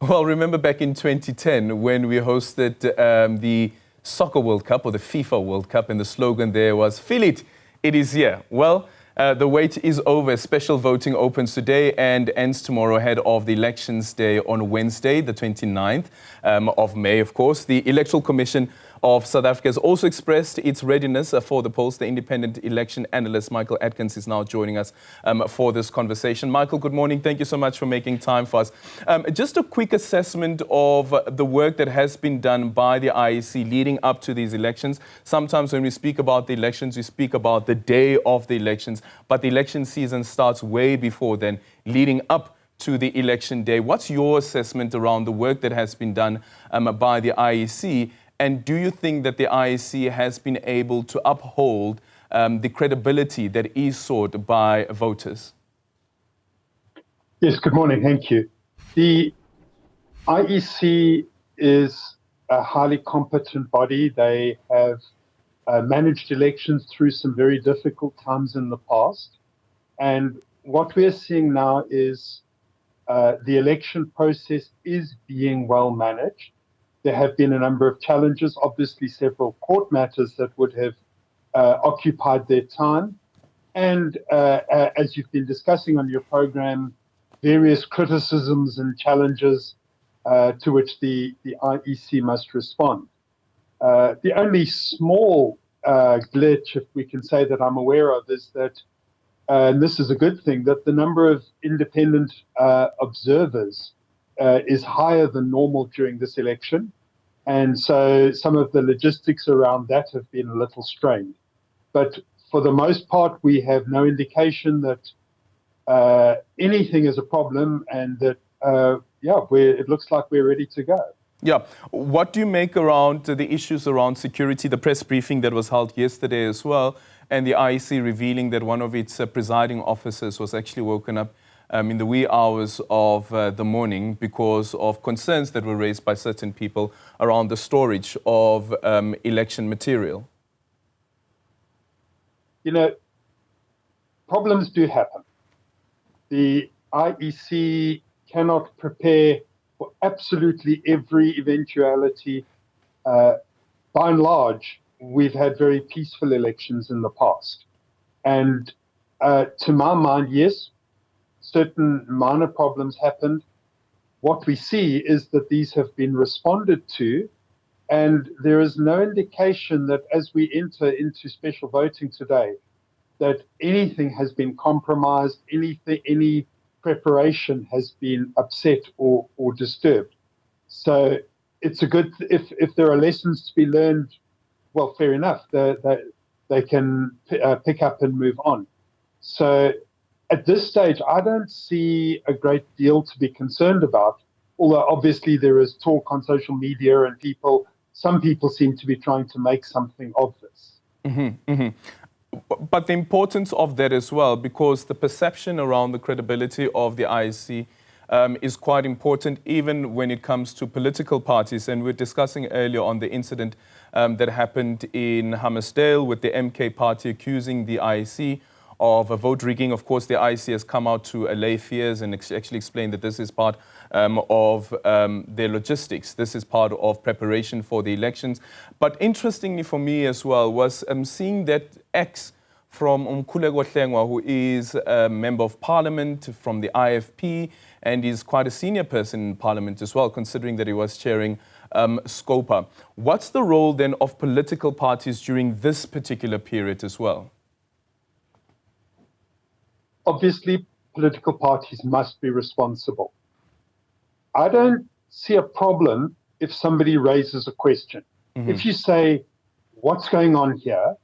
Well, remember back in 2010 when we hosted the Soccer World Cup or the FIFA World Cup, and the slogan there was, "Feel it, it is here." Well, the wait is over. Special voting opens today and ends tomorrow ahead of the Elections Day on Wednesday, the 29th of May, of course. The Electoral Commission of South Africa has also expressed its readiness for the polls. The independent election analyst, Micheal Atkins, is now joining us for this conversation. Micheal, good morning. Thank you so much for making time for us. Just a quick assessment of the work that has been done by the IEC leading up to these elections. Sometimes when we speak about the elections, we speak about the day of the elections, but the election season starts way before then, leading up to the election day. What's your assessment around the work that has been done by the IEC? And do you think that the IEC has been able to uphold the credibility that is sought by voters? Yes, good morning. Thank you. The IEC is a highly competent body. They have managed elections through some very difficult times in the past. And what we're seeing now is the election process is being well managed. There have been a number of challenges, obviously several court matters that would have occupied their time. And as you've been discussing on your program, various criticisms and challenges to which the IEC must respond. The only small glitch, if we can say that I'm aware of, is that, and this is a good thing, that the number of independent observers is higher than normal during this election. And so some of the logistics around that have been a little strained. But for the most part, we have no indication that anything is a problem, and that, it looks like we're ready to go. Yeah. What do you make around the issues around security, the press briefing that was held yesterday as well, and the IEC revealing that one of its presiding officers was actually woken up in the wee hours of the morning because of concerns that were raised by certain people around the storage of election material? You know, problems do happen. The IEC cannot prepare for absolutely every eventuality. By and large, we've had very peaceful elections in the past. And to my mind, yes, certain minor problems happened. What we see is that these have been responded to, and there is no indication that as we enter into special voting today, that anything has been compromised, any preparation has been upset or disturbed. So it's a good, if there are lessons to be learned, well, fair enough, they can pick up and move on. So at this stage, I don't see a great deal to be concerned about, although obviously there is talk on social media and some people seem to be trying to make something of this. Mm-hmm, mm-hmm. But the importance of that as well, because the perception around the credibility of the IEC is quite important, even when it comes to political parties. And we're discussing earlier on the incident that happened in Hammersdale with the MK party accusing the IEC of vote rigging. Of course, the IEC has come out to allay fears and actually explain that this is part of their logistics. This is part of preparation for the elections. But interestingly for me as well was seeing that X from Umkhuleko Hlengwa, who is a member of parliament from the IFP, and is quite a senior person in parliament as well, considering that he was chairing SCOPA. What's the role then of political parties during this particular period as well? Obviously, political parties must be responsible. I don't see a problem if somebody raises a question. Mm-hmm. If you say, what's going on here?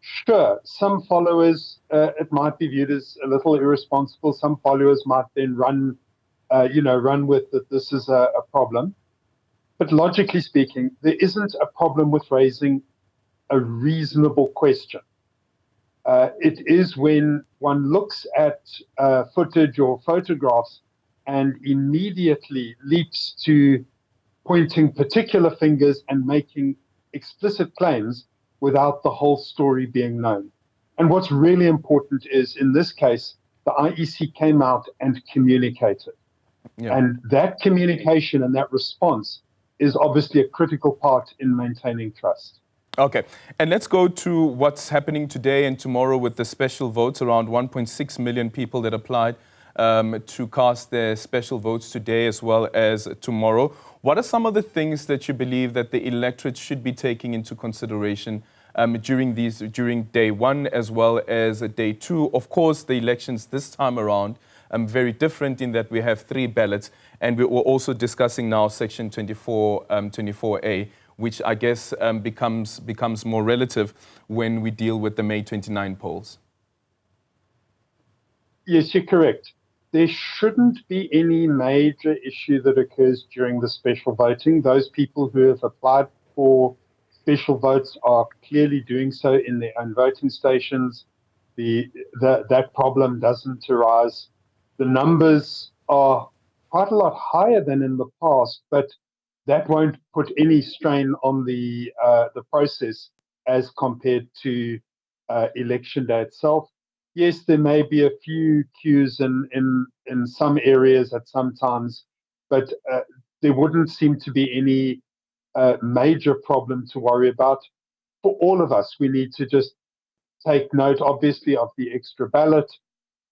Sure, some followers, it might be viewed as a little irresponsible. Some followers might then run with that this is a problem. But logically speaking, there isn't a problem with raising a reasonable question. It is when one looks at footage or photographs and immediately leaps to pointing particular fingers and making explicit claims without the whole story being known. And what's really important is, in this case, the IEC came out and communicated. Yeah. And that communication and that response is obviously a critical part in maintaining trust. Okay, and let's go to what's happening today and tomorrow with the special votes. Around 1.6 million people that applied to cast their special votes today as well as tomorrow. What are some of the things that you believe that the electorate should be taking into consideration during day one as well as day two? Of course, the elections this time around very different in that we have 3 ballots, and we're also discussing now Section 24A, which I guess becomes more relative when we deal with the May 29 polls. Yes, you're correct. There shouldn't be any major issue that occurs during the special voting. Those people who have applied for special votes are clearly doing so in their own voting stations. That problem doesn't arise. The numbers are quite a lot higher than in the past, but that won't put any strain on the process as compared to election day itself. Yes, there may be a few queues in some areas at some times, but there wouldn't seem to be any major problem to worry about. For all of us, we need to just take note, obviously, of the extra ballot.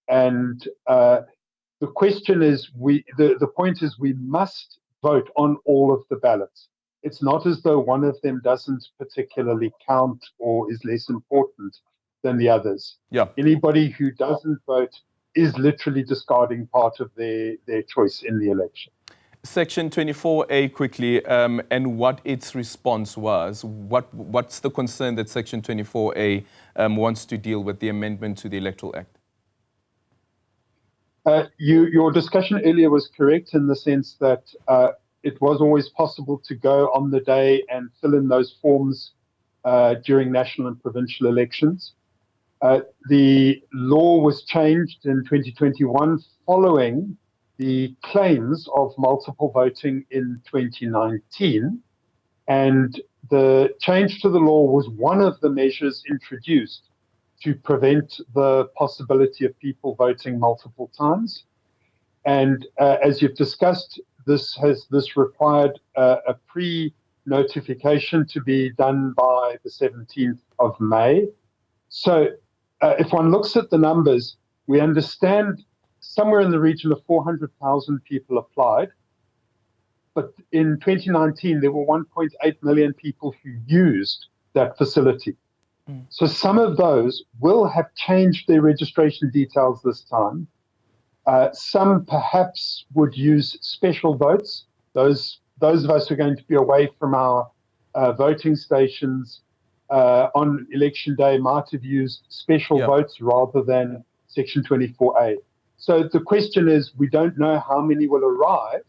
And the question is, the point is, we must vote on all of the ballots. It's not as though one of them doesn't particularly count or is less important than the others. Yeah. Anybody who doesn't vote is literally discarding part of their choice in the election. Section 24A quickly, and what its response was. What's the concern that Section 24A wants to deal with the amendment to the Electoral Act? Your discussion earlier was correct in the sense that it was always possible to go on the day and fill in those forms during national and provincial elections. The law was changed in 2021 following the claims of multiple voting in 2019. And the change to the law was one of the measures introduced to prevent the possibility of people voting multiple times. And as you've discussed, this required a pre-notification to be done by the 17th of May. So if one looks at the numbers, we understand somewhere in the region of 400,000 people applied. But in 2019, there were 1.8 million people who used that facility. So some of those will have changed their registration details this time. Some perhaps would use special votes. Those of us who are going to be away from our voting stations on election day might have used special votes rather than Section 24A. So the question is, we don't know how many will arrive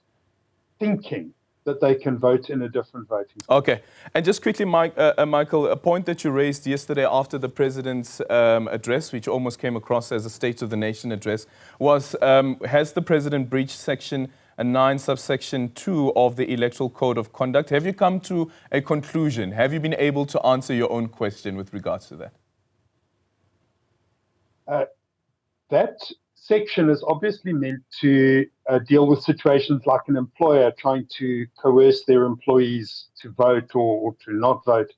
thinking that they can vote in a different voting station. Okay. And just quickly, Micheal, a point that you raised yesterday after the President's address, which almost came across as a State of the Nation address, was has the President breached Section 9, subsection 2 of the Electoral Code of Conduct? Have you come to a conclusion? Have you been able to answer your own question with regards to that? That section is obviously meant to deal with situations like an employer trying to coerce their employees to vote or to not vote.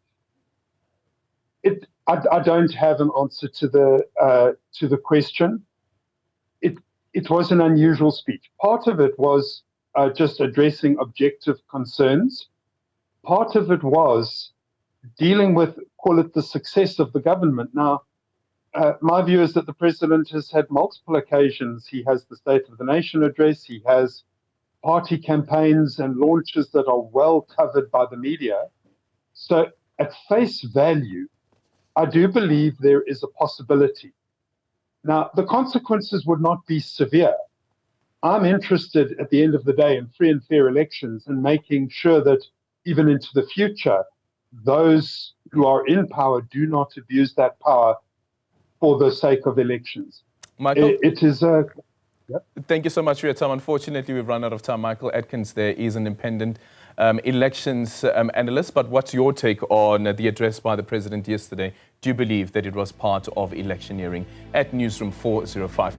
I don't have an answer to the question. It was an unusual speech. Part of it was just addressing objective concerns. Part of it was dealing with, call it, the success of the government. Now, my view is that the President has had multiple occasions. He has the State of the Nation address. He has party campaigns and launches that are well covered by the media. So at face value, I do believe there is a possibility. Now, the consequences would not be severe. I'm interested at the end of the day in free and fair elections and making sure that even into the future, those who are in power do not abuse that power for the sake of elections. Micheal, it is a... Thank you so much for your time. Unfortunately, we've run out of time. Micheal Atkins there is an independent elections analyst. But what's your take on the address by the President yesterday? Do you believe that it was part of electioneering? At Newzroom 405.